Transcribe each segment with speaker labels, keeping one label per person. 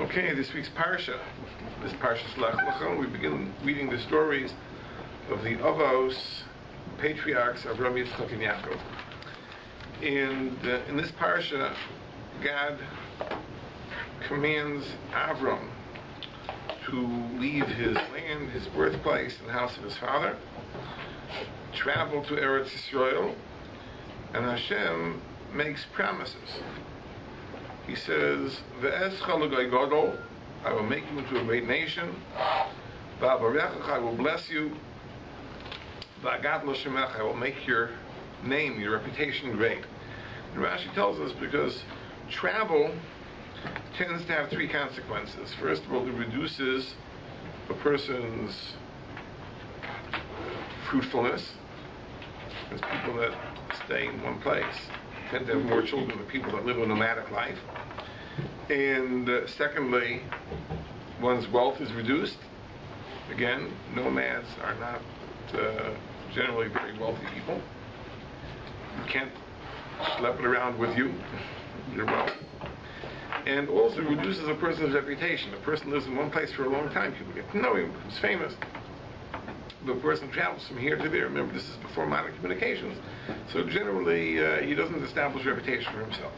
Speaker 1: Okay, this week's parsha, this parsha's Lech Lecha, we begin reading the stories of the Avos, patriarchs of Rabbi Yitzchak and Yaakov. And in this parsha, God commands Avram to leave his land, his birthplace, and the house of his father, travel to Eretz Yisrael, and Hashem makes promises. He says, I will make you into a great nation. I will bless you. I will make your name, your reputation great. And Rashi tells us because travel tends to have three consequences. First of all, it reduces a person's fruitfulness. There's people that stay in one place tend to have more children than people that live a nomadic life. And secondly, one's wealth is reduced. Again, nomads are not generally very wealthy people. You can't schlep it around with you, your wealth. And also reduces a person's reputation. A person lives in one place for a long time, people get to know him, becomes famous. The person travels from here to there. Remember, this is before modern communications. So generally, he doesn't establish a reputation for himself.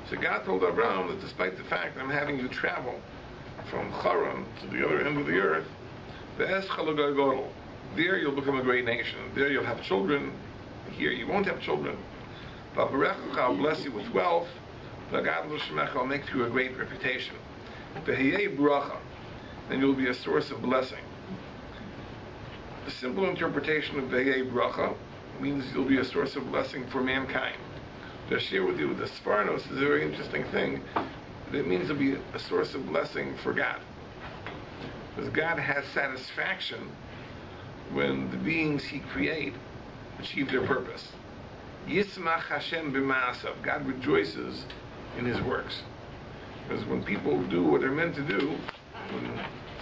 Speaker 1: So God told Abraham that despite the fact I'm having you travel from Haran to the other end of the earth, there you'll become a great nation. There you'll have children. Here you won't have children. I'll bless you with wealth. I'll make you a great reputation. Then you'll be a source of blessing. The simple interpretation of Vehei Bracha means you'll be a source of blessing for mankind. To share with you the Sfarnos is a very interesting thing. It means you'll be a source of blessing for God. Because God has satisfaction when the beings He creates achieve their purpose. Yismach Hashem b'ma'asav. God rejoices in His works. Because when people do what they're meant to do, when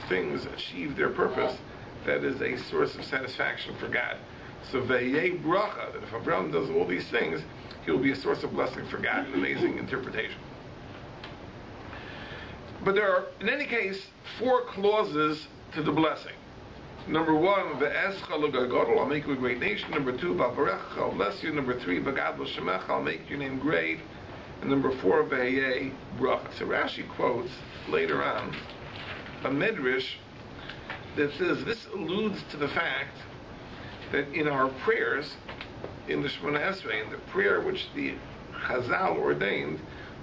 Speaker 1: things achieve their purpose, that is a source of satisfaction for God. So Vehei Bracha, that if Abraham does all these things, he'll be a source of blessing for God. An amazing interpretation. But there are, in any case, 4 clauses to the blessing. Number 1, I'll make you a great nation. Number 2, I'll bless you. Number 3, I'll make your name great. And number 4, Vehei Bracha. So Rashi quotes later on a medrash that says this alludes to the fact that in our prayers, in the Shemona Esrei, in the prayer which the Chazal ordained,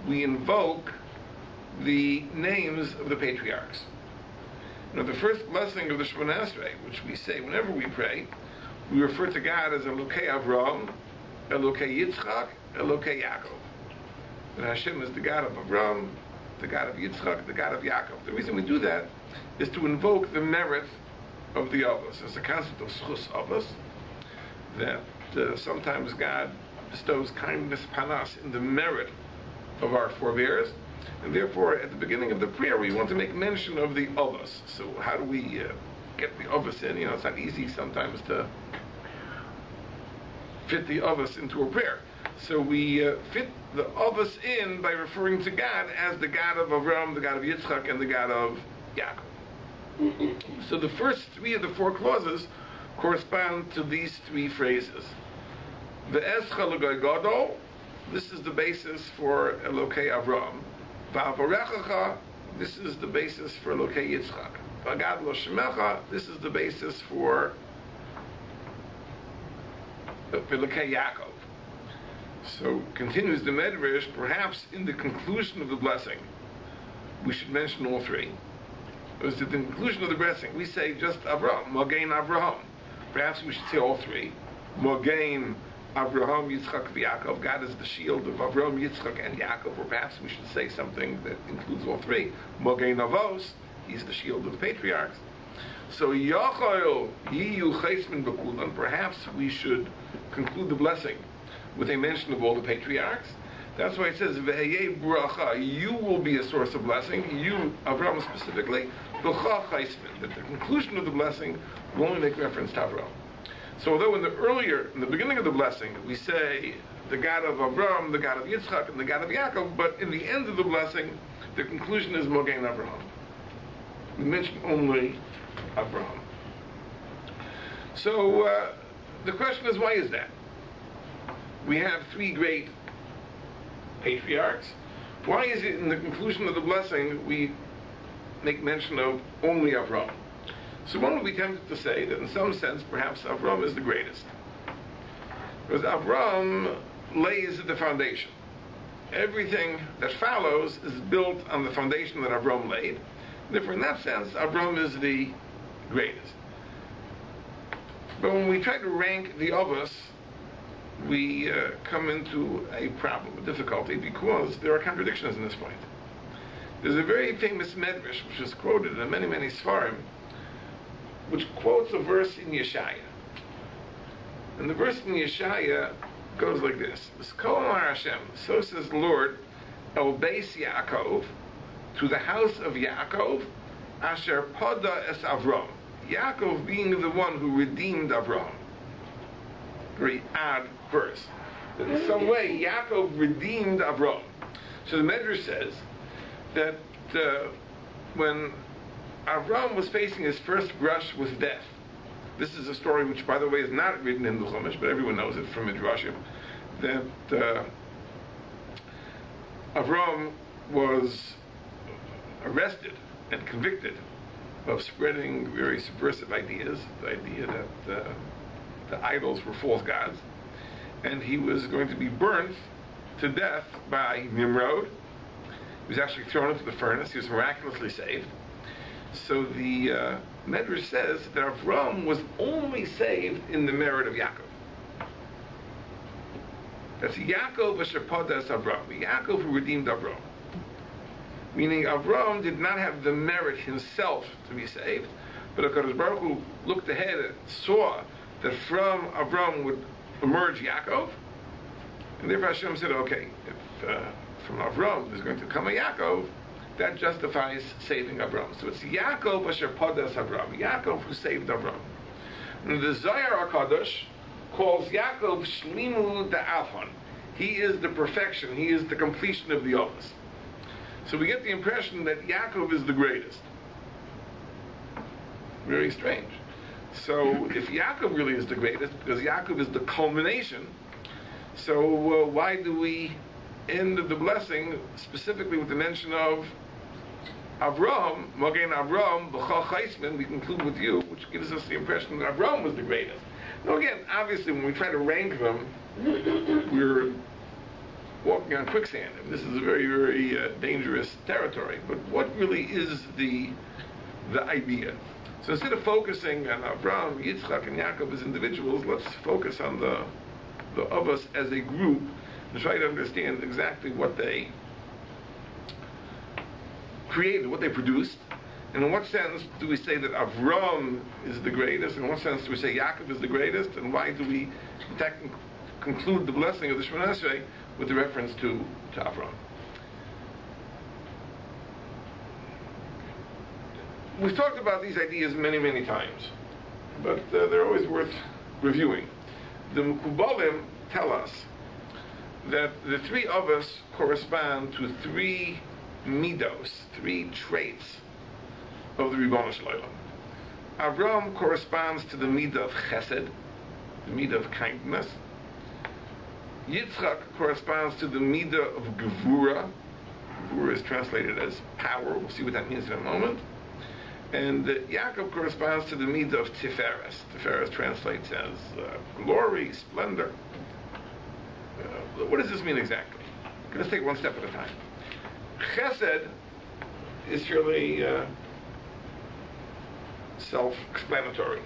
Speaker 1: we invoke the names of the patriarchs. Now, the first blessing of the Shemona Esrei, which we say whenever we pray, we refer to God as Elokei Avram, Elokei Yitzchak, Elokei Yaakov. And Hashem is the God of Avram, the God of Yitzchak, the God of Yaakov. The reason we do that is to invoke the merit of the Avos. There's a concept of schus Avos, that sometimes God bestows kindness upon us in the merit of our forebears, and therefore at the beginning of the prayer we want to make mention of the Avos. So how do we get the Avos in? It's not easy sometimes to fit the Avos into a prayer. So we fit the Avos in by referring to God as the God of Avram, the God of Yitzchak, and the God of Yaakov. So the first 3 of the 4 clauses correspond to these 3 phrases. Ve'escha l'goy gadol, this is the basis for Elokei Avram. Va'avarechacha, this is the basis for Elokei Yitzchak. V'agad lo shemecha, this is the basis for Elokei Yaakov. So continues the Medrash, perhaps in the conclusion of the blessing, we should mention all 3. Because at the conclusion of the blessing, we say just Avraham, Mogain Avraham. Perhaps we should say all 3. Mogain Avraham, Yitzchak, Yaakov. God is the shield of Avraham, Yitzchak, and Yaakov. Or perhaps we should say something that includes all 3. Mogain Avos, He's the shield of the patriarchs. So Yachol Yiyu Chaismin Bekulan. Perhaps we should conclude the blessing with a mention of all the patriarchs. That's why it says, Vehei Bracha, you will be a source of blessing, you, Avraham specifically, B'cha Chaismin, that the conclusion of the blessing will only make reference to Avraham. So although in the beginning of the blessing, we say the God of Avraham, the God of Yitzchak, and the God of Yaakov, but in the end of the blessing, the conclusion is Mogen Avraham. We mention only Avraham. So the question is, why is that? We have three great patriarchs. Why is it in the conclusion of the blessing we make mention of only Avraham? So one would be tempted to say that in some sense perhaps Avraham is the greatest. Because Avraham lays the foundation. Everything that follows is built on the foundation that Avraham laid. Therefore, in that sense, Avraham is the greatest. But when we try to rank the others, we come into a problem, a difficulty, because there are contradictions in this point. There's a very famous medrash, which is quoted in many, many svarim, which quotes a verse in Yeshaya. And the verse in Yeshaya goes like this: "Kol Amar Hashem, so says the Lord, El Beis Yaakov, to the house of Yaakov, Asher Pada es Avram." Yaakov being the one who redeemed Avram. Very odd verse. But in some way, Yaakov redeemed Avram. So the Medrash says that when Avram was facing his first brush with death, this is a story which, by the way, is not written in the Chumash, but everyone knows it from Midrashim, that Avram was arrested and convicted of spreading very subversive ideas, the idea that the idols were false gods, and he was going to be burnt to death by Nimrod. He was actually thrown into the furnace. He was miraculously saved. So the Medrash says that Avram was only saved in the merit of Yaakov. That's Yaakov asher pada es Avram. Yaakov who redeemed Avram. Meaning Avram did not have the merit himself to be saved, but HaKadosh Baruch Hu looked ahead and saw that from Avram would emerge Yaakov, and therefore Hashem said, okay, if from Avram there's going to come a Yaakov, that justifies saving Avram. So it's Yaakov asher pada es Avram, Yaakov who saved Avram. And the Zohar HaKadosh calls Yaakov Shlimu Da'afon. He is the perfection, he is the completion of the office. So we get the impression that Yaakov is the greatest. Very strange. So if Yaakov really is the greatest, because Yaakov is the culmination, so why do we end the blessing specifically with the mention of Avram, Mogen Avram, B'chol Chaisman, we conclude with you, which gives us the impression that Avram was the greatest. Now again, obviously when we try to rank them, we're walking on quicksand. And this is a very, very dangerous territory. But what really is the idea? So instead of focusing on Avraham, Yitzchak, and Yaakov as individuals, let's focus on the of us as a group and try to understand exactly what they created, what they produced. And in what sense do we say that Avram is the greatest? In what sense do we say Yaakov is the greatest? And why do we conclude the blessing of the Shemona Esrei with the reference to Avram? We've talked about these ideas many, many times, but they're always worth reviewing. The Mekubalim tell us that the three of us correspond to three midos, three traits of the Ribono Shel Olam. Avram corresponds to the midah of chesed, the midah of kindness. Yitzchak corresponds to the midah of gevura. Gevura is translated as power. We'll see what that means in a moment. And Yaakov corresponds to the midah of tiferes. Tiferes translates as glory, splendor. What does this mean exactly? Let's take one step at a time. Chesed is surely self-explanatory.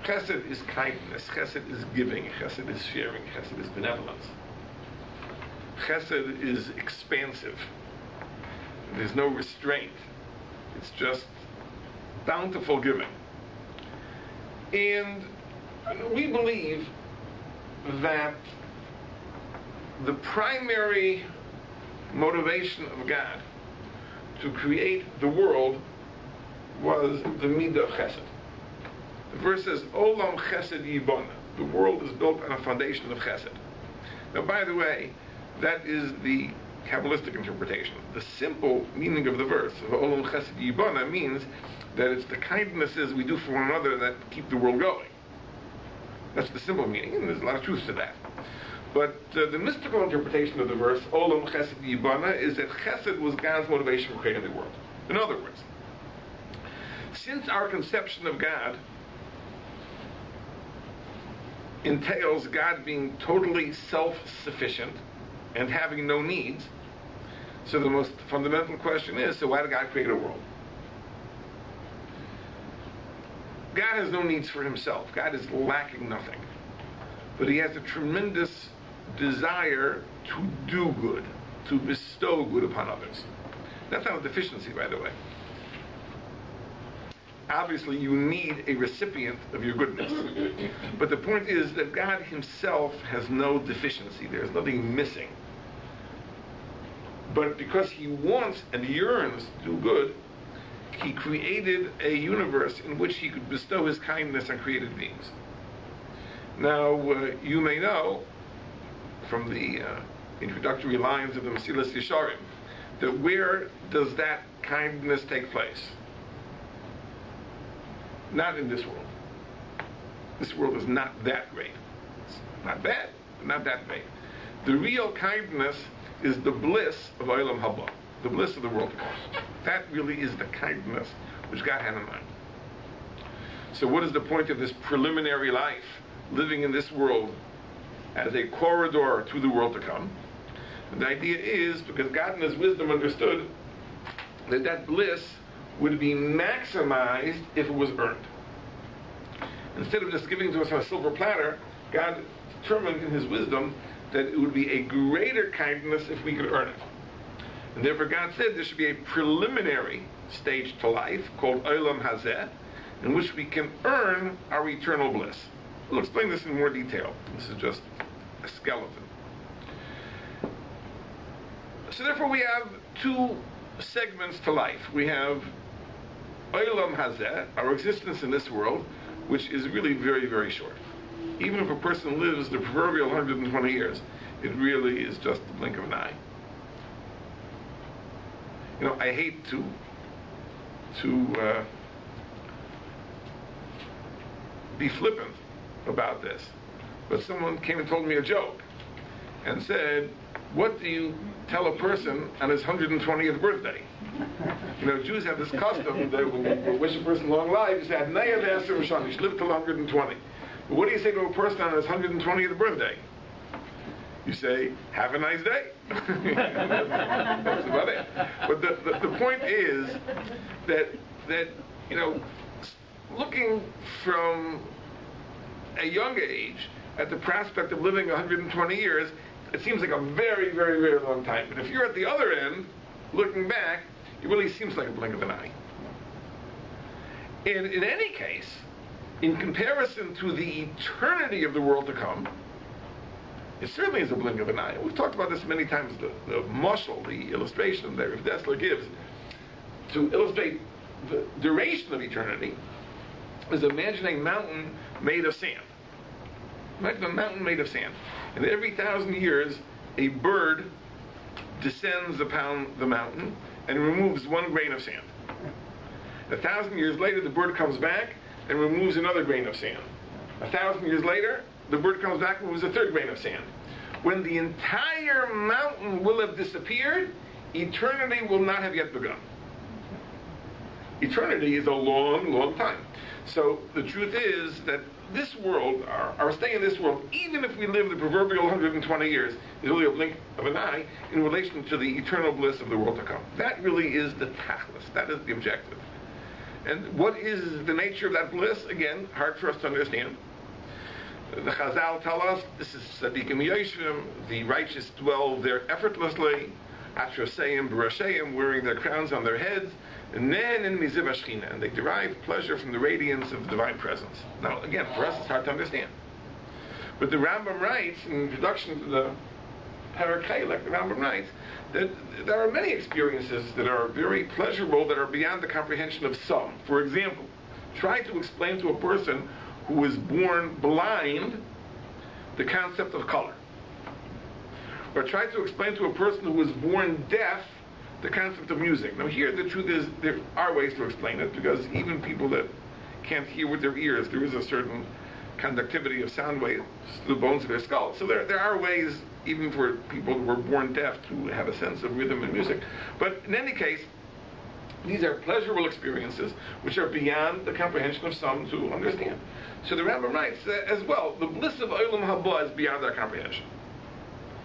Speaker 1: Chesed is kindness. Chesed is giving. Chesed is sharing. Chesed is benevolence. Chesed is expansive. There's no restraint. It's just bountiful giving. And we believe that the primary motivation of God to create the world was the midah of chesed. The verse says, Olam chesed yibona. The world is built on a foundation of chesed. Now, by the way, that is the Kabbalistic interpretation. The simple meaning of the verse, Olam Chesed Yibana, means that it's the kindnesses we do for one another that keep the world going. That's the simple meaning, and there's a lot of truth to that. But the mystical interpretation of the verse, Olam Chesed Yibana, is that Chesed was God's motivation for creating the world. In other words, since our conception of God entails God being totally self-sufficient and having no needs, so the most fundamental question is, so why did God create a world? God has no needs for himself. God is lacking nothing. But he has a tremendous desire to do good, to bestow good upon others. That's not a deficiency, by the way. Obviously, you need a recipient of your goodness. But the point is that God himself has no deficiency. There's nothing missing. But because he wants and yearns to do good, he created a universe in which he could bestow his kindness on created beings. Now, you may know from the introductory lines of the Mesilas Yesharim that where does that kindness take place? Not in this world. This world is not that great. It's not bad, but not that great. The real kindness is the bliss of Olam Haba, the bliss of the world to come. That really is the kindness which God had in mind. So what is the point of this preliminary life, living in this world as a corridor to the world to come? And the idea is, because God in his wisdom understood that that bliss would be maximized if it was earned. Instead of just giving to us on a silver platter, God determined in his wisdom that it would be a greater kindness if we could earn it. And therefore God said there should be a preliminary stage to life called Olam Hazeh, in which we can earn our eternal bliss. We'll explain this in more detail. This is just a skeleton. So therefore we have two segments to life. We have Olam Hazeh, our existence in this world, which is really very, very short. Even if a person lives the proverbial 120 years, it really is just the blink of an eye. You know, I hate to be flippant about this, but someone came and told me a joke and said, what do you tell a person on his 120th birthday? You know, Jews have this custom that when you wish a person long life, you say, Adnei Adnei Rishon, you should live till 120. But what do you say to a person on his 120th birthday? You say, have a nice day. That's about it. But the point is that you know, looking from a young age at the prospect of living 120 years, it seems like a very, very, very long time. But if you're at the other end, looking back, it really seems like a blink of an eye. And in any case, in comparison to the eternity of the world to come, it certainly is a blink of an eye. We've talked about this many times. The mashal, the illustration that Rav Dessler gives to illustrate the duration of eternity is imagine a mountain made of sand. Imagine a mountain made of sand. And every 1,000 years, a bird descends upon the mountain and removes 1 grain of sand. 1,000 years later, the bird comes back and removes another grain of sand. 1,000 years later, the bird comes back and removes a 3rd grain of sand. When the entire mountain will have disappeared, eternity will not have yet begun. Eternity is a long, long time. So the truth is that this world, our stay in this world, even if we live the proverbial 120 years, is really a blink of an eye in relation to the eternal bliss of the world to come. That really is the tachlis. That is the objective. And what is the nature of that bliss? Again, hard for us to understand. The Chazal tell us this is Tzadikim Yoshvim, the righteous dwell there effortlessly, Atroseim, Bereshis, wearing their crowns on their heads, and they derive pleasure from the radiance of the divine presence. Now, again, for us it's hard to understand. But the Rambam writes, in introduction to the Parakeh, like the Rambam writes, that there are many experiences that are very pleasurable that are beyond the comprehension of some. For example, try to explain to a person who is born blind the concept of color. or try to explain to a person who was born deaf the concept of music. Now here the truth is there are ways to explain it, because even people that can't hear with their ears, there is a certain conductivity of sound waves to the bones of their skull. So there are ways, even for people who were born deaf, to have a sense of rhythm and music. But in any case, these are pleasurable experiences which are beyond the comprehension of some to understand. So the Rambam writes as well, the bliss of Olam Haba is beyond our comprehension.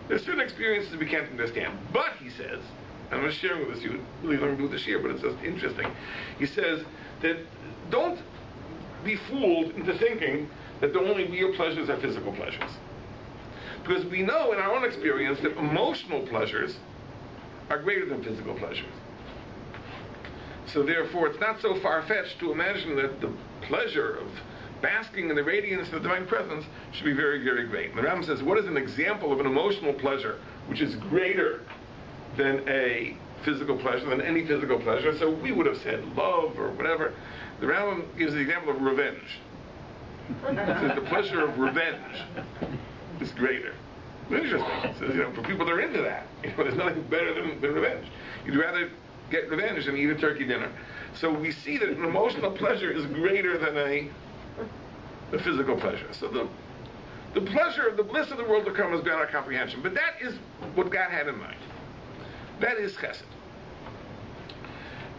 Speaker 1: There's certain experiences we can't understand. But, he says, I'm going to share with you, really learn to do this year, but it's just interesting. He says that don't be fooled into thinking that the only real pleasures are physical pleasures. Because we know in our own experience that emotional pleasures are greater than physical pleasures. So therefore, it's not so far-fetched to imagine that the pleasure of basking in the radiance of the divine presence should be very, very great. And the Rambam says, what is an example of an emotional pleasure which is greater than a physical pleasure, than any physical pleasure? So we would have said love or whatever. The Rambam gives the example of revenge. He says the pleasure of revenge is greater. Interesting. It says, for people that are into that, there's nothing better than revenge. You'd rather get revenge than eat a turkey dinner. So we see that an emotional pleasure is greater than a physical pleasure. So the pleasure, the bliss of the world to come is beyond our comprehension. But that is what God had in mind. That is chesed.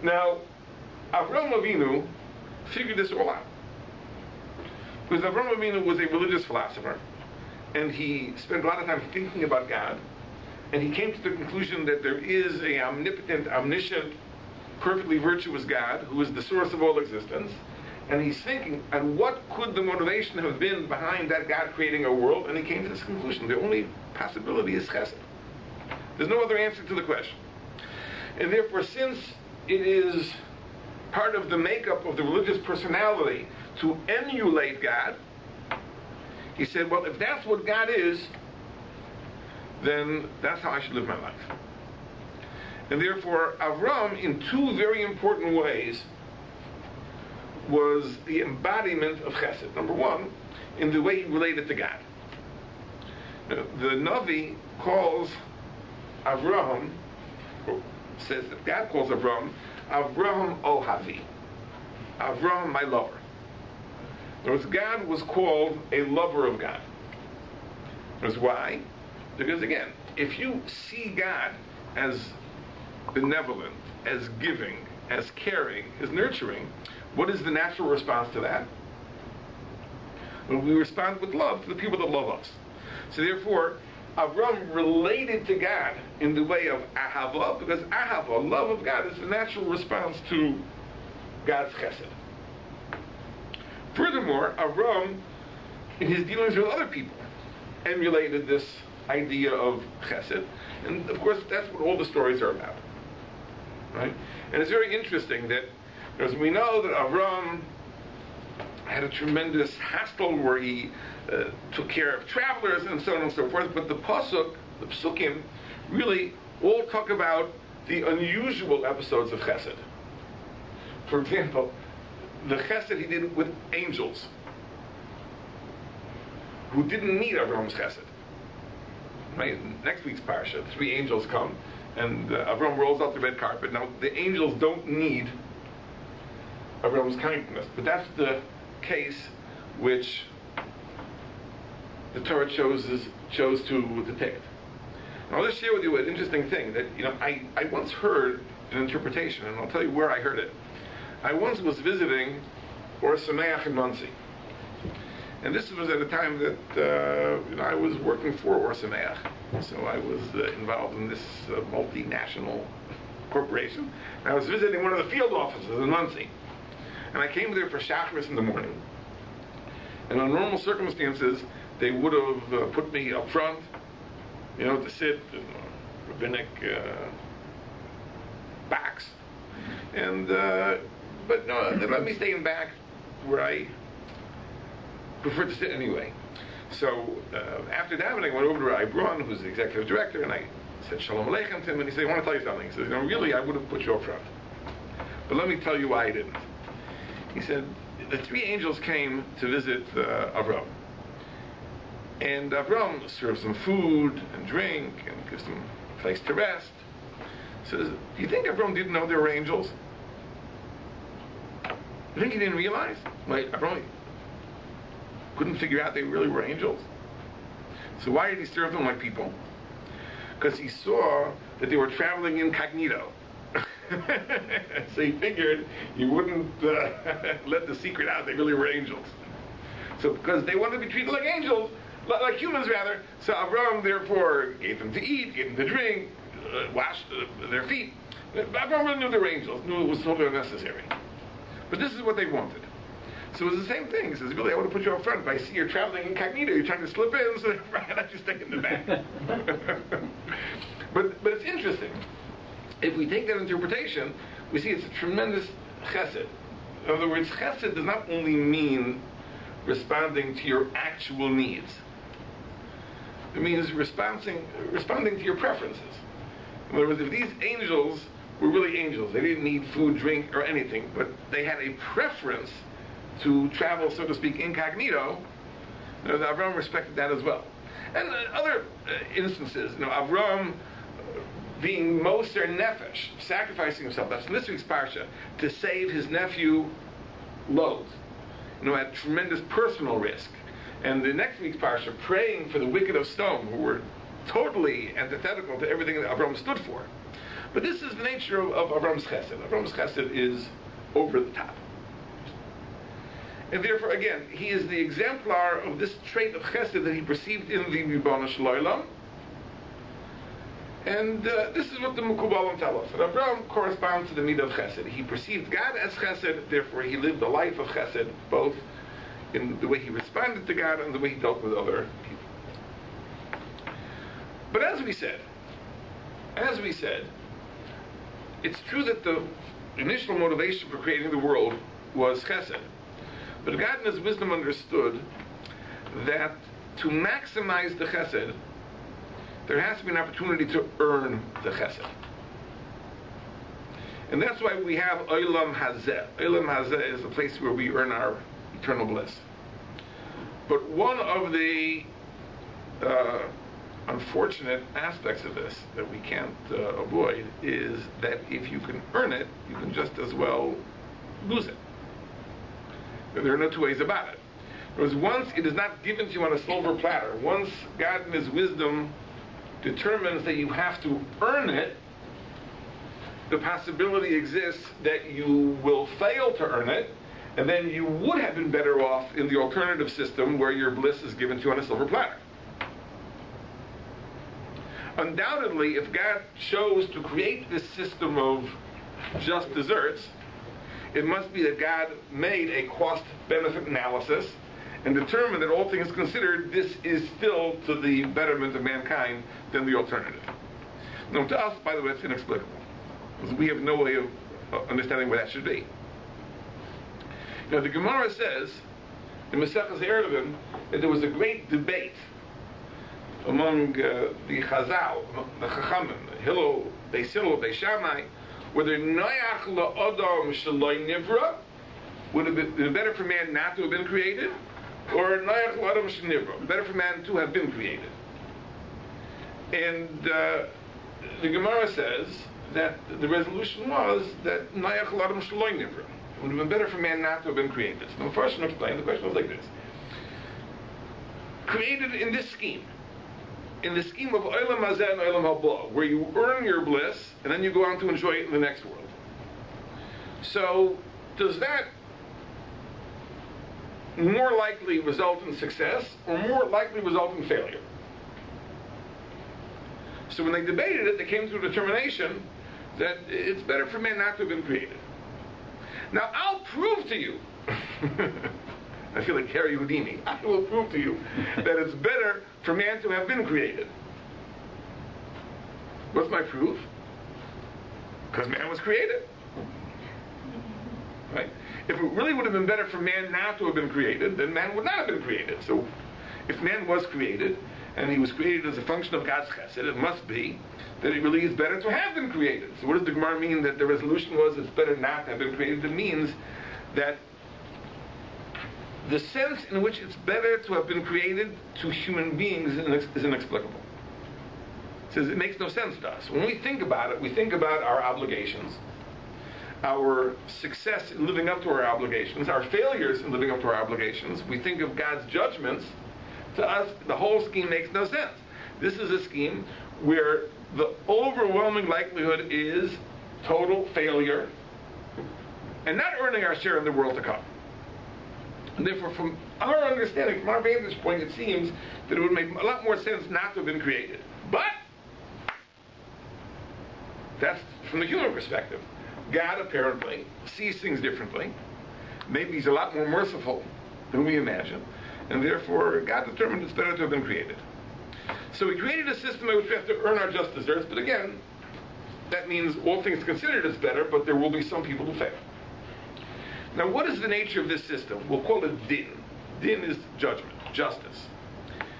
Speaker 1: Now, Avraham Avinu figured this all out. Because Avraham Avinu was a religious philosopher, and he spent a lot of time thinking about God, and he came to the conclusion that there is a omnipotent, omniscient, perfectly virtuous God who is the source of all existence. And he's thinking, and what could the motivation have been behind that God creating a world? And he came to this conclusion. The only possibility is chesed. There's no other answer to the question. And therefore, since it is part of the makeup of the religious personality to emulate God, he said, well, if that's what God is, then that's how I should live my life. And therefore, Avram, in two very important ways, was the embodiment of chesed. Number one, in the way he related to God. Now, the Navi calls Avraham, says that God calls Avraham, Avraham Ohavi. Avraham, my lover. In other words, God was called a lover of God. That's why? Because again, if you see God as benevolent, as giving, as caring, as nurturing, what is the natural response to that? Well, we respond with love to the people that love us. So therefore, Avram related to God in the way of ahava, because ahava, love of God, is the natural response to God's chesed. Furthermore, Avram, in his dealings with other people, emulated this idea of chesed, and of course that's what all the stories are about, right? And it's very interesting that, as we know, that Avram had a tremendous hostel where he took care of travelers and so on and so forth, but the psukim, really all talk about the unusual episodes of chesed. For example, the chesed he did with angels who didn't need Avram's chesed. Right? Next week's parsha, 3 angels come, and Avram rolls out the red carpet. Now, the angels don't need Avram's kindness, but that's the case which the Torah chose to depict. Now, I'll just share with you an interesting thing that, I once heard an interpretation, and I'll tell you where I heard it. I once was visiting Or Sameach in Muncie. And this was at a time that I was working for Or Sameach. So I was involved in this multinational corporation. And I was visiting one of the field offices in Muncie. And I came there for Shacharis in the morning. And under normal circumstances, they would have put me up front, to sit in rabbinic box. And but no, they let me stay in back where I preferred to sit anyway. So after davening, I went over to Rabbi Braun, who's the executive director, and I said Shalom Aleichem to him, and he said, I want to tell you something. He says, really, I would have put you up front. But let me tell you why I didn't. He said, the 3 angels came to visit Avram. And Avram serves them food and drink and gives them a place to rest. Says, do you think Avram didn't know there were angels? You think he didn't realize? Like, Avram couldn't figure out they really were angels? So why did he serve them like people? Because he saw that they were traveling incognito. So he figured he wouldn't let the secret out they really were angels. So because they wanted to be treated like angels, like humans rather, so Avram therefore gave them to eat, gave them to drink, washed their feet. Avram really knew they were angels, knew it was totally unnecessary. But this is what they wanted. So it was the same thing. He says, really, I want to put you up front. If I see you're traveling incognito, you're trying to slip in, so I let you stay in the back. But it's interesting. If we take that interpretation, we see it's a tremendous chesed. In other words, chesed does not only mean responding to your actual needs. It means responding to your preferences. In other words, if these angels were really angels, they didn't need food, drink, or anything, but they had a preference to travel, so to speak, incognito, Avram respected that as well. And other instances, Avram being Moser Nefesh, sacrificing himself, that's in this week's Parsha, to save his nephew Lot, at tremendous personal risk. And the next week's Parsha, praying for the wicked of Sodom, who were totally antithetical to everything that Avram stood for. But this is the nature of Avram's chesed. Avram's chesed is over the top. And therefore, again, he is the exemplar of this trait of chesed that he perceived in the Ribbon Shloilam. And this is what the Mekubalim tell us. That Avram corresponds to the midah of chesed. He perceived God as chesed, therefore he lived a life of chesed, both in the way he responded to God and the way he dealt with other people. But as we said, it's true that the initial motivation for creating the world was chesed. But God in His wisdom understood that to maximize the chesed, there has to be an opportunity to earn the chesed. And that's why we have Olam Hazeh. Olam Hazeh is the place where we earn our eternal bliss. But one of the unfortunate aspects of this that we can't avoid is that if you can earn it, you can just as well lose it. There are no two ways about it. Because once it is not given to you on a silver platter, once God in His wisdom determines that you have to earn it, the possibility exists that you will fail to earn it, and then you would have been better off in the alternative system where your bliss is given to you on a silver platter. Undoubtedly, if God chose to create this system of just desserts, it must be that God made a cost-benefit analysis and determined that all things considered, this is still to the betterment of mankind than the alternative. Now, to us, by the way, it's inexplicable, because we have no way of understanding where that should be. Now, the Gemara says in Maseches Eruvin that there was a great debate among the Chazal, the Chachamim, Hillel, Beis Hillel, Beis Shammai, whether Noach la'adam shaloi nivra would have been better for man not to have been created, or Noach la'adam shaloi better for man to have been created. And the Gemara says that the resolution was that Noach la'adam shaloi nivra would have been better for man not to have been created. So the first one explained, the question was like this. Created in this scheme, in the scheme of Olam Hazeh and Olam Haba, where you earn your bliss and then you go on to enjoy it in the next world. So, does that more likely result in success or more likely result in failure? So when they debated it, they came to a determination that it's better for man not to have been created. Now, I'll prove to you I feel like Harry Houdini. I will prove to you that it's better for man to have been created. What's my proof? Because man was created. Right? If it really would have been better for man not to have been created, then man would not have been created. So, if man was created, and he was created as a function of God's chesed, it must be that it really is better to have been created. So what does the Gemara mean that the resolution was it's better not to have been created? It means that the sense in which it's better to have been created to human beings is inexplicable. It says it makes no sense to us. When we think about it, we think about our obligations, our success in living up to our obligations, our failures in living up to our obligations. We think of God's judgments. To us, the whole scheme makes no sense. This is a scheme where the overwhelming likelihood is total failure and not earning our share in the world to come. And therefore, from our understanding, from our vantage point, it seems that it would make a lot more sense not to have been created. But that's from the human perspective. God apparently sees things differently. Maybe he's a lot more merciful than we imagine. And therefore, God determined it's better to have been created. So he created a system in which we have to earn our just deserts. But again, that means all things considered it's better, but there will be some people who fail. Now, what is the nature of this system? We'll call it din. Din is judgment, justice.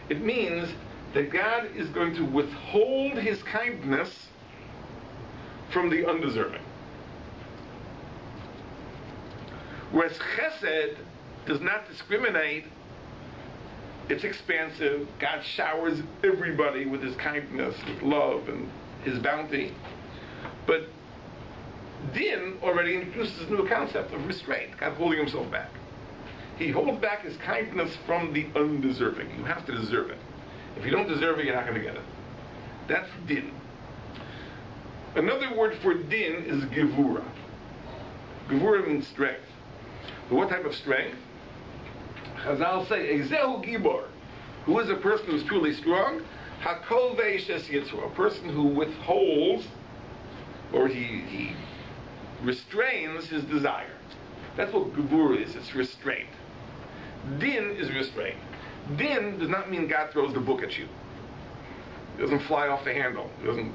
Speaker 1: It means that God is going to withhold his kindness from the undeserving. Whereas chesed does not discriminate, it's expansive. God showers everybody with his kindness, his love, and his bounty. But din already introduces a new concept of restraint, God holding himself back. He holds back his kindness from the undeserving. You have to deserve it. If you don't deserve it, you're not going to get it. That's din. Another word for din is gevura. Gevura means strength. But what type of strength? Chazal say, Ezehu Gibor, who is a person who is truly strong, Hakol Ve'eshes Yitzru, a person who withholds, or he restrains his desire. That's what Gevura is, it's restraint. Din is restraint. Din does not mean God throws the book at you. It doesn't fly off the handle. It doesn't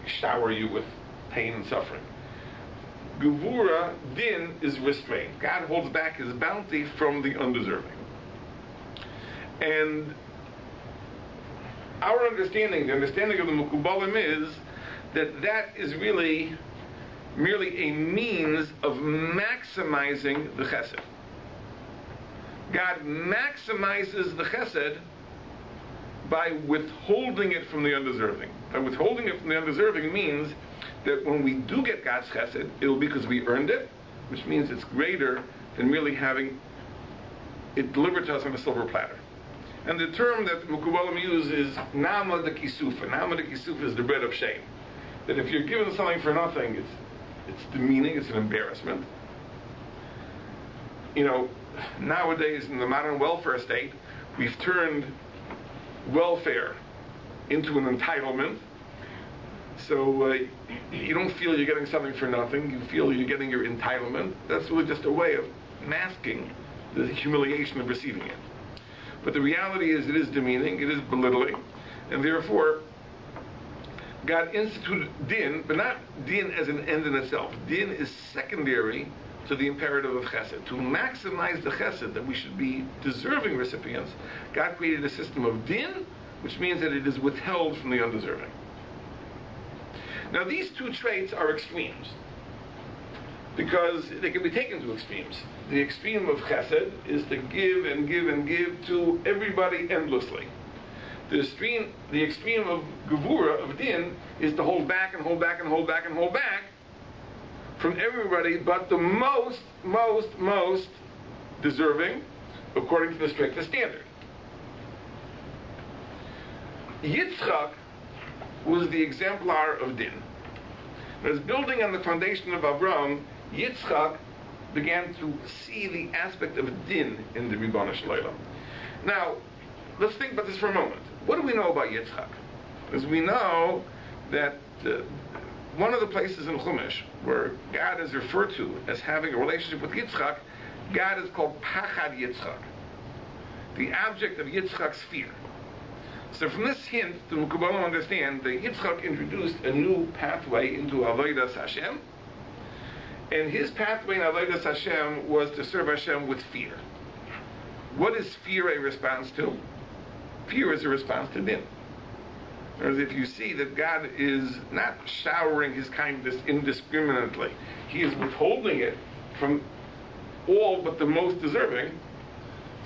Speaker 1: shower you with pain and suffering. Gevura, din, is restraint. God holds back his bounty from the undeserving. And our understanding, the understanding of the Mekubalim is that is really merely a means of maximizing the chesed. God maximizes the chesed by withholding it from the undeserving. By withholding it from the undeserving means that when we do get God's chesed, it will be because we earned it, which means it's greater than merely having it delivered to us on a silver platter. And the term that Mekubalim use is nama de kisufa. Nama de kisufa is the bread of shame. That if you're given something for nothing, it's demeaning, it's an embarrassment. You know, nowadays in the modern welfare state, we've turned welfare into an entitlement. So you don't feel you're getting something for nothing. You feel you're getting your entitlement. That's really just a way of masking the humiliation of receiving it. But the reality is it is demeaning, it is belittling, and therefore God instituted din, but not din as an end in itself. Din is secondary to the imperative of chesed. To maximize the chesed that we should be deserving recipients, God created a system of din, which means that it is withheld from the undeserving. Now these two traits are extremes, because they can be taken to extremes. The extreme of chesed is to give and give and give to everybody endlessly. The extreme of gevura, of din, is to hold back and hold back and hold back and hold back from everybody but the most deserving, according to the strictest standard. Yitzchak was the exemplar of din. As building on the foundation of Avraham, Yitzchak began to see the aspect of din in the Ribbon Shloim. Now, let's think about this for a moment. What do we know about Yitzchak? Because we know that one of the places in Chumash where God is referred to as having a relationship with Yitzchak, God is called Pachad Yitzchak, the object of Yitzchak's fear. So from this hint, the Mekubalim understand that Yitzchak introduced a new pathway into Avodas Hashem, and his pathway in Avodas Hashem was to serve Hashem with fear. What is fear a response to? Fear is a response to din. Whereas if you see that God is not showering his kindness indiscriminately, he is withholding it from all but the most deserving,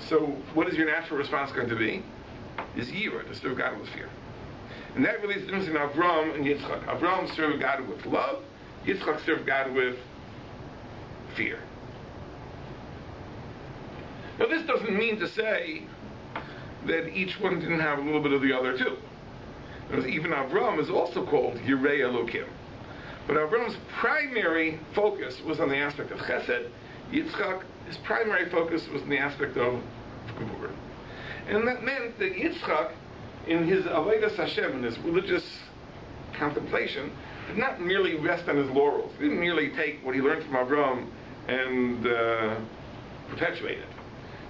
Speaker 1: So what is your natural response going to be? Is yira, to serve God with fear. And that really is the difference between Avram and Yitzchak. Avram served God with love. Yitzchak served God with fear. Now this doesn't mean to say that each one didn't have a little bit of the other too. Because even Avram is also called Yirei Elokim. But Avram's primary focus was on the aspect of Chesed. Yitzchak, his primary focus was on the aspect of Gevurah. And that meant that Yitzchak, in his Avodas Hashem, in his religious contemplation, did not merely rest on his laurels. He didn't merely take what he learned from Avram and perpetuate it.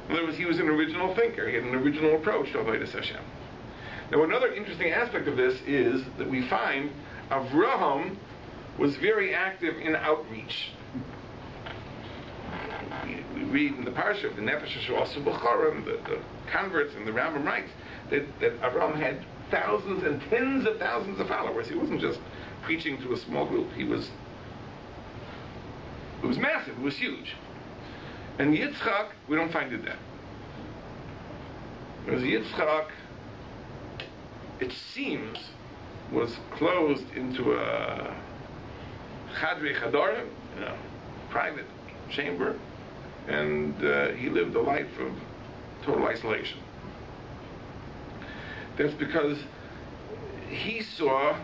Speaker 1: In other words, he was an original thinker. He had an original approach to Avodas Hashem. Now, another interesting aspect of this is that we find Avraham was very active in outreach. We read in the parsha of the Nefesh Hashosu B'chorim, the converts, and the Rambam writes that Avraham had thousands and tens of thousands of followers. He wasn't just preaching to a small group. It was massive. It was huge. And Yitzchak, we don't find it that. Because Yitzchak, it seems, was closed into a chadrei chadarim, private chamber, and he lived a life of total isolation. That's because he saw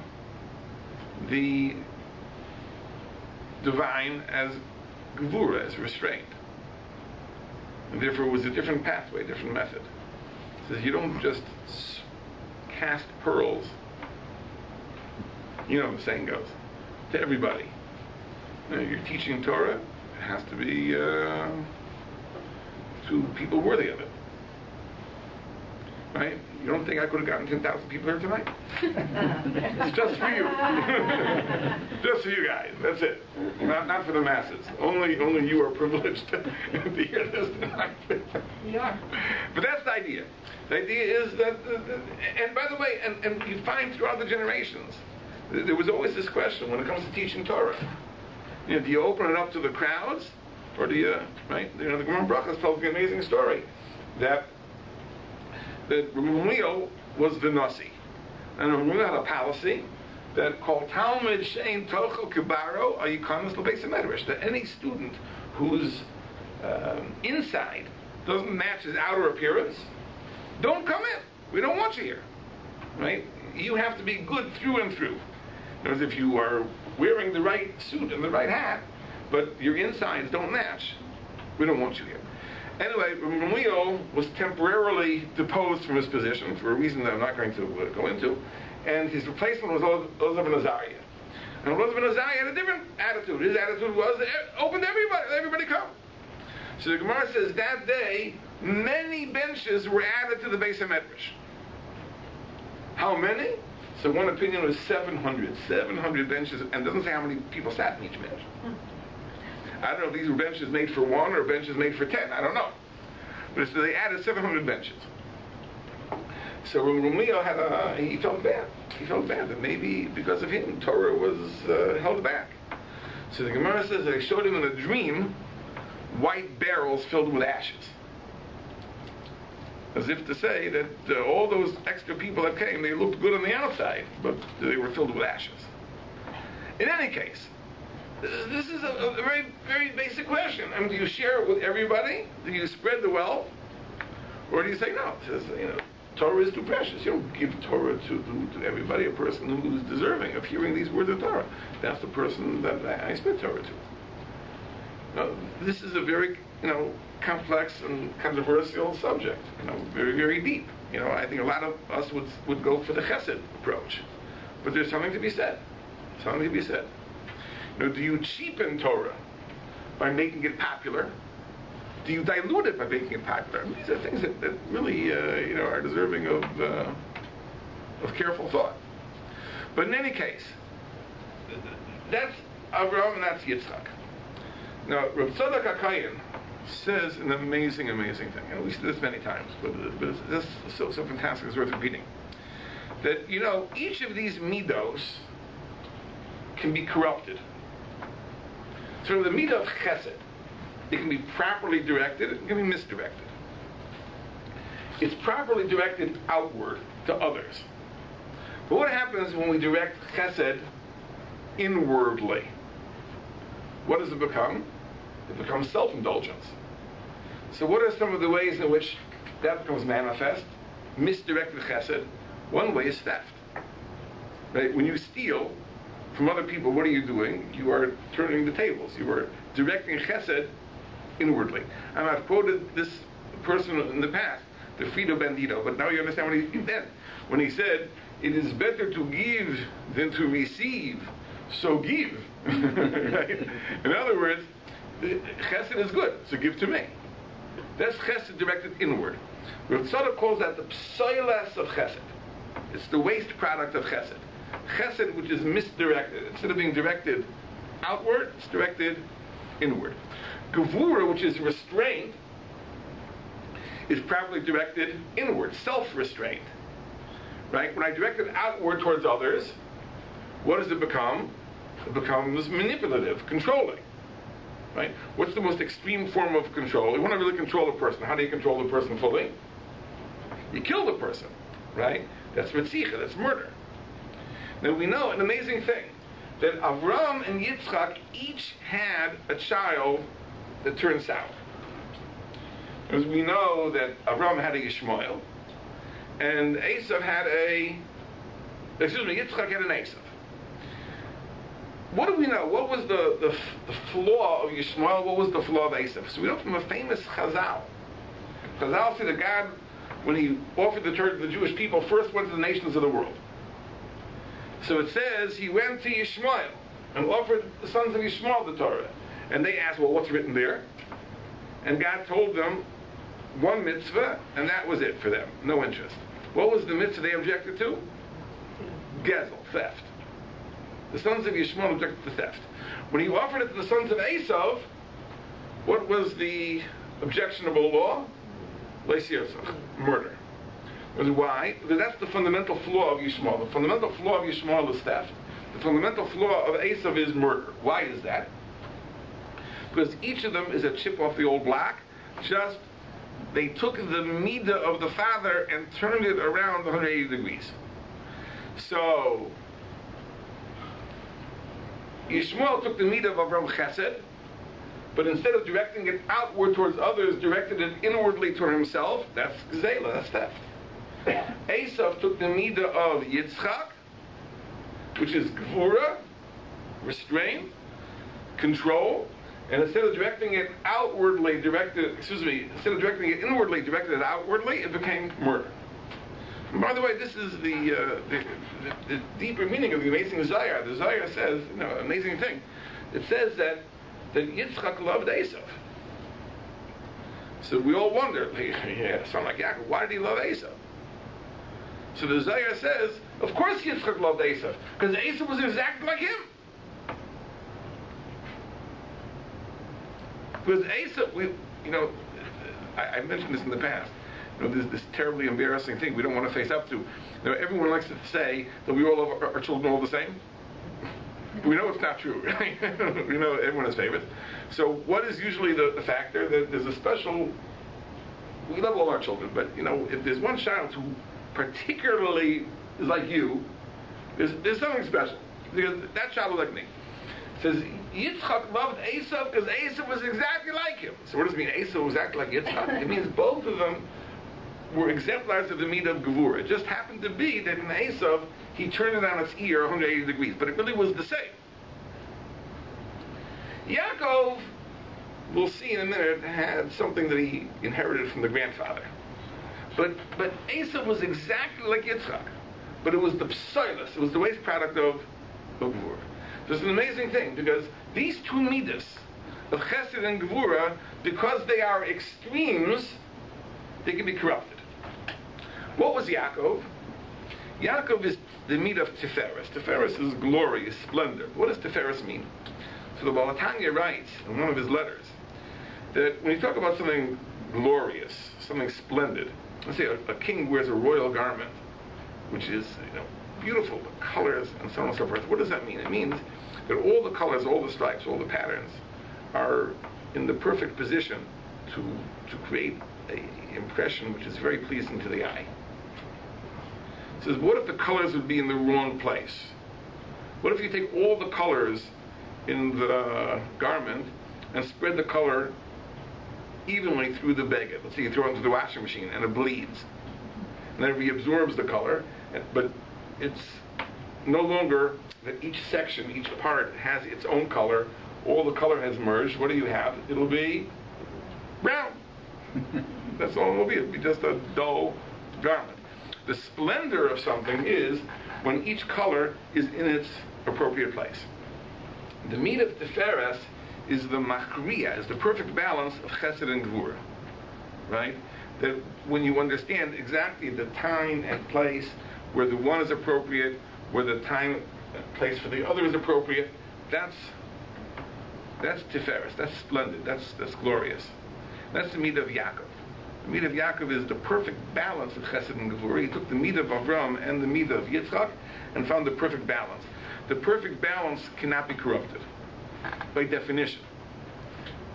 Speaker 1: the divine as gevura, as restraint. And therefore it was a different pathway, a different method. It says you don't just cast pearls, the saying goes, to everybody. You're teaching Torah, it has to be to people worthy of it. Right? You don't think I could have gotten 10,000 people here tonight? It's just for you. Just for you guys. That's it. Not for the masses. Only you are privileged to hear this tonight.
Speaker 2: You are.
Speaker 1: But that's the idea. The idea is that, and by the way, and you find throughout the generations, there was always this question when it comes to teaching Torah. Do you open it up to the crowds, or do you, right? The Gemara Brachos tells the amazing story that Rabbi Eliezer was the Nasi. And Rabbi Eliezer had a policy that called Talmud Shein Tocho Kibaro Ayikanas L'Beis HaMedrash, that any student whose inside doesn't match his outer appearance, don't come in. We don't want you here. Right? You have to be good through and through. In other words, if you are wearing the right suit and the right hat, but your insides don't match, we don't want you here. Anyway, Rabbi was temporarily deposed from his position for a reason that I'm not going to go into, and his replacement was Eliezer ben Azariah. And Eliezer ben Azariah had a different attitude. His attitude was, open to everybody, let everybody come. So the Gemara says that day, many benches were added to the Beis HaMedrash. How many? So one opinion was 700. 700 benches, and it doesn't say how many people sat in each bench. I don't know if these were benches made for one or benches made for 10. I don't know. But so they added 700 benches. So Rumlio he felt bad. He felt bad that maybe because of him, Torah was held back. So the Gemara says that they showed him in a dream white barrels filled with ashes. As if to say that all those extra people that came, they looked good on the outside, but they were filled with ashes. In any case, this is a very, very basic question. I mean, do you share it with everybody? Do you spread the wealth? Or do you say, no, it says, Torah is too precious. You don't give Torah to everybody, a person who's deserving of hearing these words of Torah. That's the person that I spread Torah to. Now, this is a very, complex and controversial subject. Very, very deep. I think a lot of us would go for the chesed approach. But there's something to be said. Something to be said. Do you cheapen Torah by making it popular? Do you dilute it by making it popular? These are things that really, are deserving of careful thought. But in any case, that's Avraham and that's Yitzchak. Now, Rav Tzadok HaKayin says an amazing, amazing thing. And we see this many times, but this is so fantastic, it's worth repeating. That, each of these midos can be corrupted. So the midah of chesed, it can be properly directed, it can be misdirected. it's properly directed outward to others. But what happens when we direct chesed inwardly? What does it become? It becomes self-indulgence. So what are some of the ways in which that becomes manifest? Misdirected chesed. One way is theft. Right? When you steal from other people, what are you doing? You are turning the tables. You are directing chesed inwardly. And I've quoted this person in the past, the Frido Bandito, but now you understand what he meant. When he said, it is better to give than to receive, so give. Right? In other words, chesed is good, so give to me. That's chesed directed inward. Rav Tzadok calls that the psoilas of chesed. It's the waste product of chesed. Chesed which is misdirected. Instead of being directed outward, it's directed inward. Gevura, which is restraint, is properly directed inward, self-restraint. Right? When I direct it outward towards others, what does it become? It becomes manipulative, controlling. Right? What's the most extreme form of control? You want to really control a person. How do you control the person fully? You kill the person. Right? That's retzicha, that's murder. Now we know an amazing thing, that Avram and Yitzchak each had a child that turned sour. As we know that Avram had a Yishmael, and Yitzchak had an Esav. What do we know? What was the flaw of Yishmael? What was the flaw of Esav? So we know from a famous Chazal. Chazal said that God, when he offered the Torah to the Jewish people, first went to the nations of the world. So it says he went to Yishmael and offered the sons of Yishmael the Torah. And they asked, well, what's written there? And God told them one mitzvah, and that was it for them. No interest. What was the mitzvah they objected to? Gezel, theft. The sons of Yishmael objected to theft. When he offered it to the sons of Esav, what was the objectionable law? Murder. Why? Because that's the fundamental flaw of Yishmael. The fundamental flaw of Yishmael is theft. The fundamental flaw of Esav is murder. Why is that? Because each of them is a chip off the old block. Just they took the midah of the father and turned it around 180 degrees. So Yishmael took the midah of Avram Chesed, but instead of directing it outward towards others, directed it inwardly toward himself. That's gzela, that's theft. Esav took the midah of Yitzchak, which is gvura, restraint, control, and instead of directing it inwardly, directed it outwardly, it became murder. And by the way, this is the deeper meaning of the amazing Zohar. The Zohar says, an amazing thing. It says that Yitzchak loved Esav. So we all wonder, sound like Yaakov, why did he love Esav? So the Zohar says, of course Yitzchak loved Esav, because Esav was exactly like him. Because Esav, I mentioned this in the past. There's this terribly embarrassing thing we don't want to face up to. Everyone likes to say that we all love our children all the same. We know it's not true, right? We know everyone has favorites. So what is usually the factor? That there's a special, we love all our children, but if there's one child who particularly is like you, there's something special. Because that child was like me. It says, Yitzchak loved Esav because Esav was exactly like him. So what does it mean, Esav was exactly like Yitzchak? It means both of them were exemplars of the midah of Gevurah. It just happened to be that in Esav, he turned it on its ear 180 degrees, but it really was the same. Yaakov, we'll see in a minute, had something that he inherited from the grandfather. But Esav was exactly like Yitzchak. But it was the psoilus, it was the waste product of Gevurah. So it's an amazing thing, because these two midas of Chesed and Gevurah, because they are extremes, they can be corrupted. What was Yaakov? Yaakov is the midah of Tiferes. Tiferes is glory, is splendor. What does Tiferes mean? So the Baal HaTanya writes in one of his letters that when you talk about something glorious, something splendid, let's say a king wears a royal garment, which is beautiful, the colors and so on and so forth. What does that mean? It means that all the colors, all the stripes, all the patterns are in the perfect position to create an impression which is very pleasing to the eye. It says, what if the colors would be in the wrong place? What if you take all the colors in the garment and spread the color evenly through the beged? Let's say you throw it into the washing machine and it bleeds. And then it reabsorbs the color, but it's no longer that each section, each part has its own color. All the color has merged. What do you have? It'll be brown. That's all it will be. It'll be just a dull garment. The splendor of something is when each color is in its appropriate place. The meat of Tiferes is the machriya, is the perfect balance of chesed and gvura. Right? That when you understand exactly the time and place where the one is appropriate, where the time and place for the other is appropriate, that's Tiferes, that's splendid, that's glorious. That's the meat of Yaakov. The meat of Yaakov is the perfect balance of chesed and gevurah. He took the meat of Avram and the meat of Yitzchak and found the perfect balance. The perfect balance cannot be corrupted, by definition.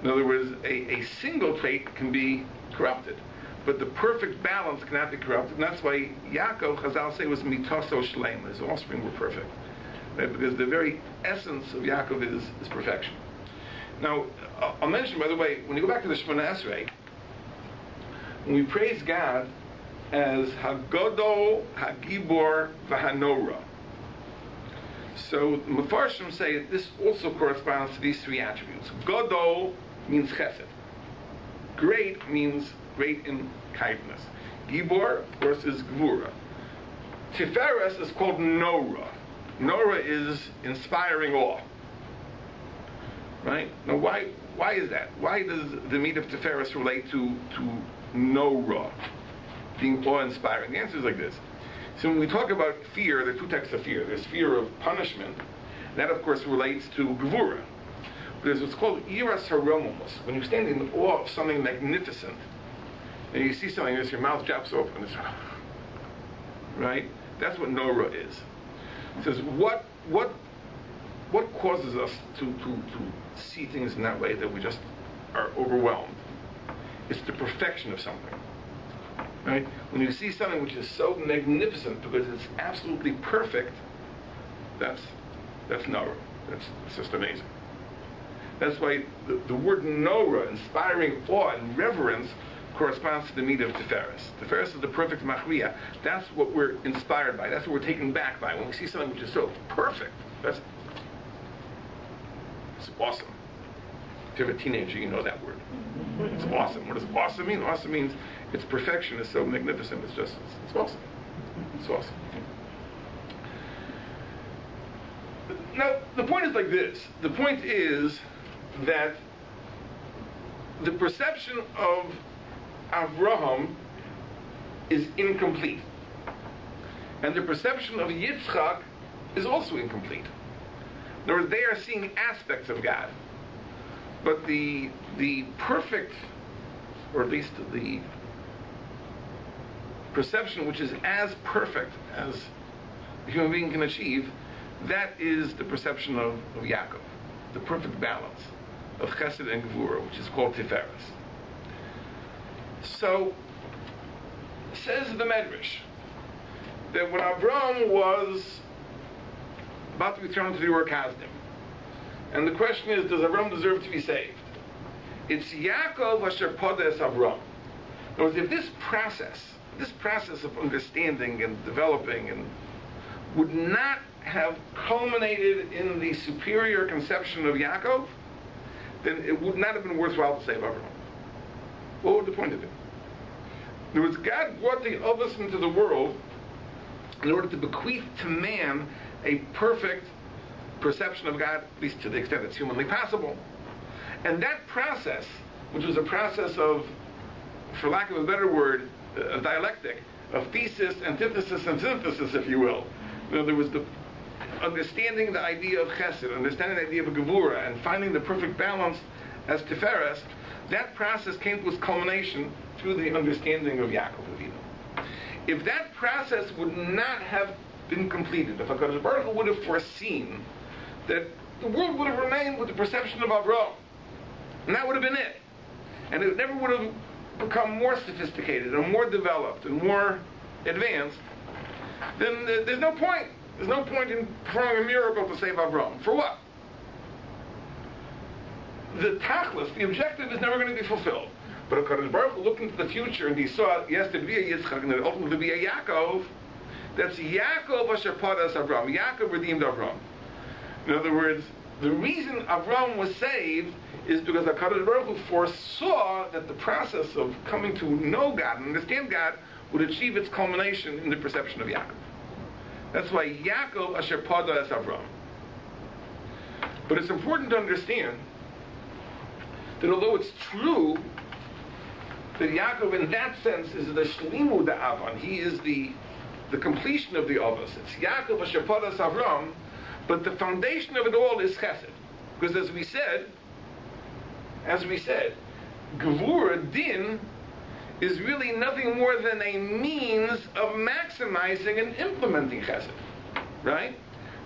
Speaker 1: In other words, a single trait can be corrupted, but the perfect balance cannot be corrupted, and that's why Yaakov, Chazal say, was mitaso shleim. His offspring were perfect, right? Because the very essence of Yaakov is perfection. Now, I'll mention, by the way, when you go back to the Shemona Esrei, when we praise God as Hagodol, Hagibor, Vahanora. So Mefarshim say this also corresponds to these three attributes. Godol means chesed. Great means great in kindness. Gibor, of course, is Gvura. Tiferes is called Nora. Nora is inspiring awe. Right? Now, why is that? Why does the meat of Tiferes relate to Nora, being awe-inspiring? The answer is like this. So when we talk about fear, there are two types of fear. There's fear of punishment. That, of course, relates to Gevura. There's what's called Yiras HaRomumus. When you stand in awe of something magnificent, and you see something, your mouth drops open. It's, right? That's what Nora is. It says, what causes us to see things in that way, that we just are overwhelmed? It's the perfection of something. Right? When you see something which is so magnificent because it's absolutely perfect, that's Nora. That's just amazing. That's why the word Nora, inspiring awe and reverence, corresponds to the meat of Tiferes. Tiferes is the perfect machriya. That's what we're inspired by. That's what we're taken back by. When we see something which is so perfect, it's awesome. If you have a teenager, you know that word. It's awesome. What does awesome mean? Awesome means its perfection is so magnificent. It's awesome. It's awesome. Now, the point is like this. The point is that the perception of Avraham is incomplete. And the perception of Yitzchak is also incomplete. In other words, they are seeing aspects of God. But the perfect, or at least the perception which is as perfect as a human being can achieve, that is the perception of Yaakov, the perfect balance of Chesed and Gevurah, which is called Tiferes. So, says the Medrash, that when Avram was about to return to the Ur Kasdim, and the question is, does Avram deserve to be saved? It's Yaakov asher podes Avram. In other words, if this process of understanding and developing and would not have culminated in the superior conception of Yaakov, then it would not have been worthwhile to save Avram. What would the point have been? In other words, God brought the Avos into the world in order to bequeath to man a perfect perception of God, at least to the extent it's humanly possible. And that process, which was a process of, for lack of a better word, a dialectic, of thesis, antithesis, and synthesis, if you will. You know, there was the understanding the idea of chesed, understanding the idea of a gevura, and finding the perfect balance as Tiferes. That process came to its culmination through the understanding of Yaakov Avinu. If that process would not have been completed, if HaKadosh Baruch Hu would have foreseen that the world would have remained with the perception of Avraham, and that would have been it. and it never would have become more sophisticated and more developed and more advanced, then there's no point. There's no point in performing a miracle to save Avram. For what? The tachlis, the objective, is never going to be fulfilled. But HaKadosh Baruch Hu looked into the future and he saw, yes, there'd be a Yitzchak and there'd ultimately be a Yaakov. That's Yaakov Asher Padas Avram. Yaakov redeemed Avram. In other words, the reason Avram was saved is because HaKadosh Baruch Hu foresaw that the process of coming to know God and understand God would achieve its culmination in the perception of Yaakov. That's why Yaakov Asher Padas Avram. But it's important to understand that although it's true that Yaakov in that sense is the shlimu da'avan, he is the completion of the avos. It's Yaakov Asher Padas Avram, but the foundation of it all is chesed. Because as we said, Gevura, din, is really nothing more than a means of maximizing and implementing chesed. Right?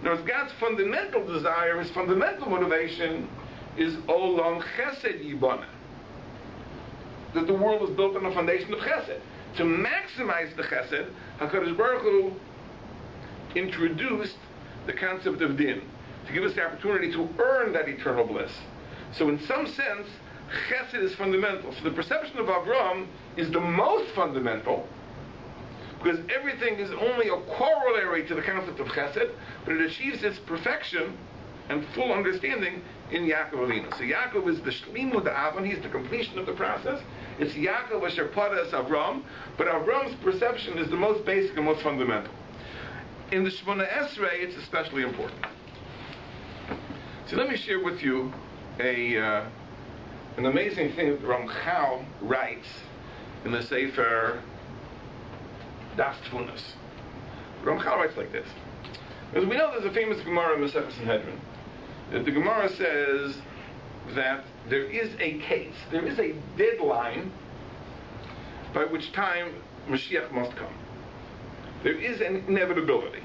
Speaker 1: In other words, God's fundamental desire, his fundamental motivation, is olam chesed yibana. That the world is built on a foundation of chesed. To maximize the chesed, HaKadosh Baruch Hu introduced the concept of din, to give us the opportunity to earn that eternal bliss. So in some sense, chesed is fundamental. So the perception of Avram is the most fundamental, because everything is only a corollary to the concept of chesed, but it achieves its perfection and full understanding in Yaakov Avinu. So Yaakov is the shlimu da'avan, he's the completion of the process. It's Yaakov Asher Padas Avram, but Avram's perception is the most basic and most fundamental. In the Shemona Esrei, it's especially important. So let me share with you an amazing thing that Ramchal writes in the Sefer Das Tfunas. Ramchal writes like this. As we know, there's a famous Gemara in Masechus Sanhedrin. That the Gemara says that there is a case, there is a deadline by which time Mashiach must come. There is an inevitability.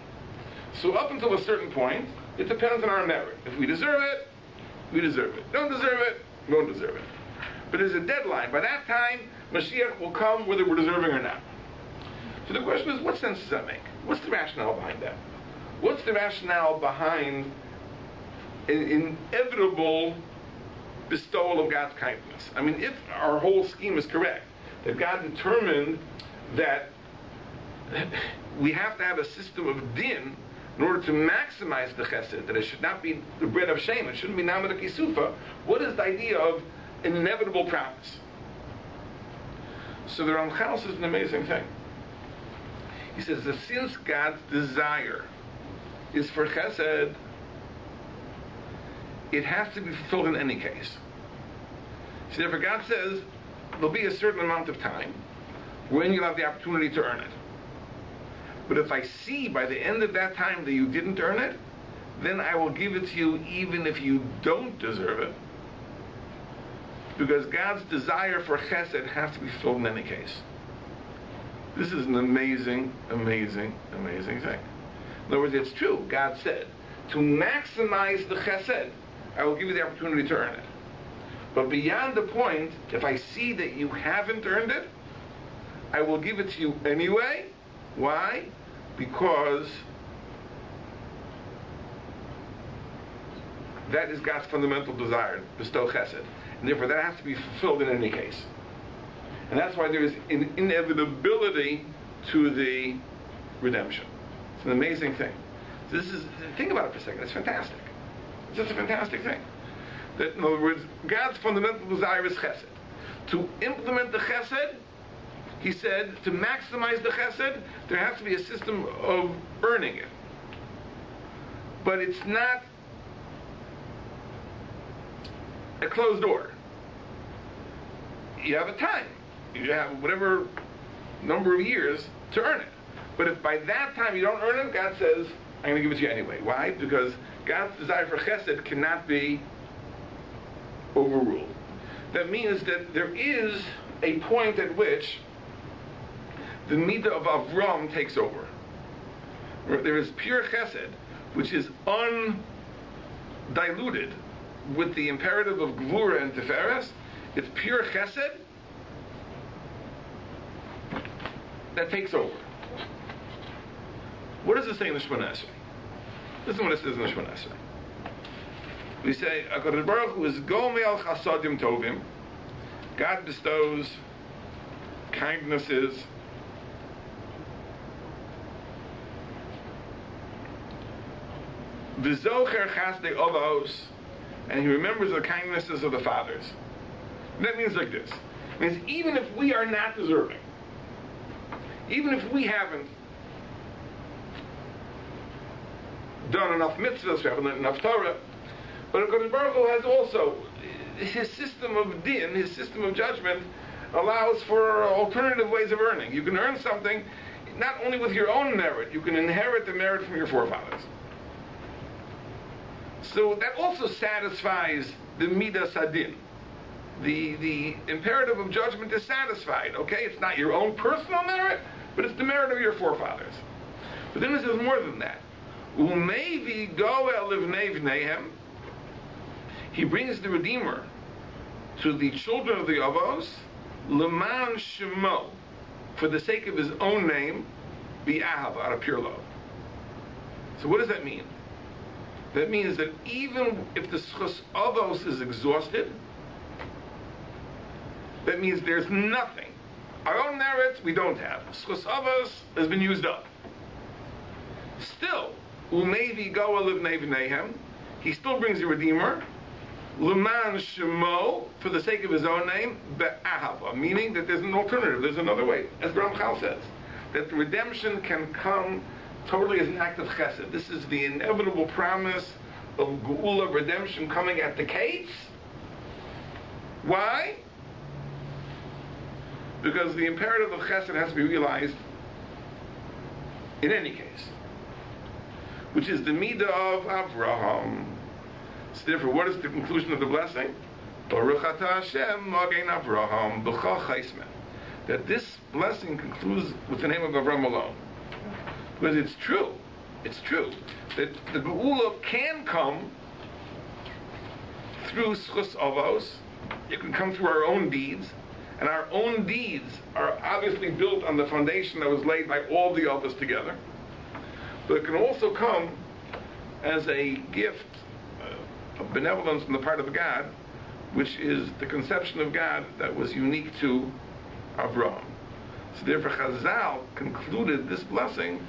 Speaker 1: So up until a certain point, it depends on our merit. If we deserve it, we deserve it. Don't deserve it, we won't deserve it. But there's a deadline. By that time, Mashiach will come whether we're deserving or not. So the question is, what sense does that make? What's the rationale behind that? What's the rationale behind an inevitable bestowal of God's kindness? I mean, if our whole scheme is correct, that God determined that we have to have a system of din in order to maximize the chesed, that it should not be the bread of shame, it shouldn't be namad kisufa, what is the idea of an inevitable promise? So the Ramchal says an amazing thing. He says that since God's desire is for chesed, it has to be fulfilled in any case. So therefore God says there'll be a certain amount of time when you'll have the opportunity to earn it. But if I see by the end of that time that you didn't earn it, then I will give it to you even if you don't deserve it. Because God's desire for chesed has to be fulfilled in any case. This is an amazing, amazing, amazing thing. In other words, it's true. God said, to maximize the chesed, I will give you the opportunity to earn it. But beyond the point, if I see that you haven't earned it, I will give it to you anyway. Why? Because that is God's fundamental desire, bestow chesed. And therefore that has to be fulfilled in any case. And that's why there is an inevitability to the redemption. It's an amazing thing. So think about it for a second, it's fantastic. It's just a fantastic thing. That, in other words, God's fundamental desire is chesed. To implement the chesed, he said, to maximize the chesed, there has to be a system of earning it. But it's not a closed door. You have a time. You have whatever number of years to earn it. But if by that time you don't earn it, God says, I'm going to give it to you anyway. Why? Because God's desire for chesed cannot be overruled. That means that there is a point at which the midah of Avram takes over. There is pure chesed, which is undiluted with the imperative of gvura and tiferes, it's pure chesed that takes over. What does it say in the Shemona Esrei? Listen what it says in the Shemona Esrei. We say, HaKadosh Baruch Hu is Gomel Chasadim Tovim. God bestows kindnesses, V'zocher Chasdei Avos, and he remembers the kindnesses of the fathers. And that means like this. It means even if we are not deserving, even if we haven't done enough mitzvahs, we haven't done enough Torah, but HaKadosh Baruch Hu has also, his system of din, his system of judgment, allows for alternative ways of earning. You can earn something not only with your own merit, you can inherit the merit from your forefathers. So that also satisfies the midas hadin. The imperative of judgment is satisfied, okay? It's not your own personal merit, but it's the merit of your forefathers. But then it says more than that. Umevi goel livnei vneihem. He brings the Redeemer to the children of the Avos, Leman Shemo, for the sake of his own name, Bi'ahav, out of pure love. So what does that mean? That means that even if the Schus Avos is exhausted, that means there's nothing. Our own merits we don't have. Schus Avos has been used up. Still, Umevi Goa Livnei V'neihem, he still brings the Redeemer, Leman Shemo, for the sake of his own name, Be'ahava, meaning that there's an alternative, there's another way. As Ramchal says, that the redemption can come totally as an act of chesed. This is the inevitable promise of Geula, redemption coming at the gates. Why? Because the imperative of chesed has to be realized in any case, which is the midah of Avraham. So therefore, what is the conclusion of the blessing? Baruch atah Hashem magen Avraham b'chol chaismen. That this blessing concludes with the name of Avraham alone. Because it's true that the Geula can come through Schus Avos. It can come through our own deeds, and our own deeds are obviously built on the foundation that was laid by all the Avos together. But it can also come as a gift of benevolence on the part of God, which is the conception of God that was unique to Avraham. So therefore Chazal concluded this blessing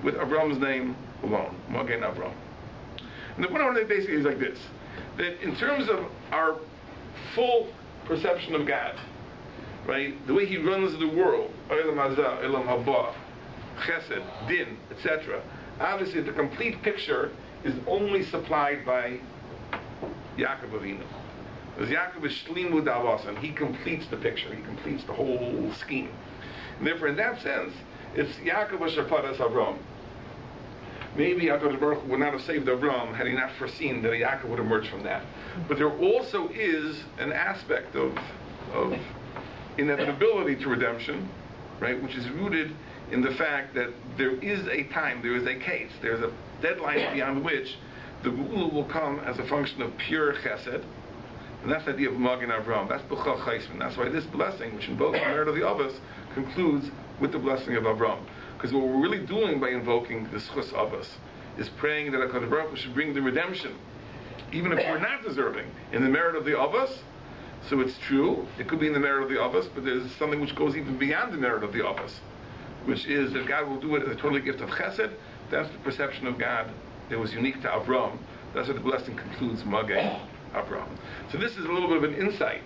Speaker 1: with Avraham's name alone, Magen Avraham. And the point I want to make basically is like this, that in terms of our full perception of God, right, the way he runs the world, Olam Hazah, Olam Haba, Chesed, Din, etc., obviously the complete picture is only supplied by Yaakov Avinu. Because Yaakov is Shlimu Davos, and he completes the picture, he completes the whole scheme. And therefore, in that sense, it's Yaakov Asherpadas Avram. Maybe HaKadosh Baruch Hu would not have saved Avram had he not foreseen that Yaakov would emerge from that. But there also is an aspect of inevitability to redemption, right, which is rooted in the fact that there is a time, there is a case, there's a deadline beyond which the Geula will come as a function of pure chesed, and that's the idea of Magen Avraham. That's B'chol Chaisman. That's why this blessing, which invokes the merit of the Avos, concludes with the blessing of Avraham. Because what we're really doing by invoking the Schus Avos is praying that HaKadosh Baruch Hu should bring the redemption, even if we're not deserving, in the merit of the Avos. So it's true, it could be in the merit of the Avos, but there's something which goes even beyond the merit of the Avos, which is that God will do it as a total gift of chesed. That's the perception of God that was unique to Avraham. That's what the blessing concludes, Magen Avraham. So this is a little bit of an insight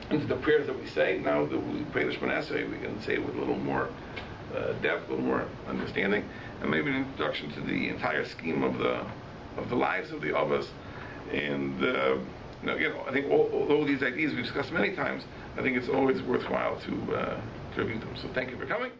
Speaker 1: into the prayers that we say. Now that we pray the Shemona Esrei, we can say it with a little more depth, a little more understanding, and maybe an introduction to the entire scheme of the lives of the Avos. And I think although these ideas we've discussed many times, I think it's always worthwhile to review them. So thank you for coming.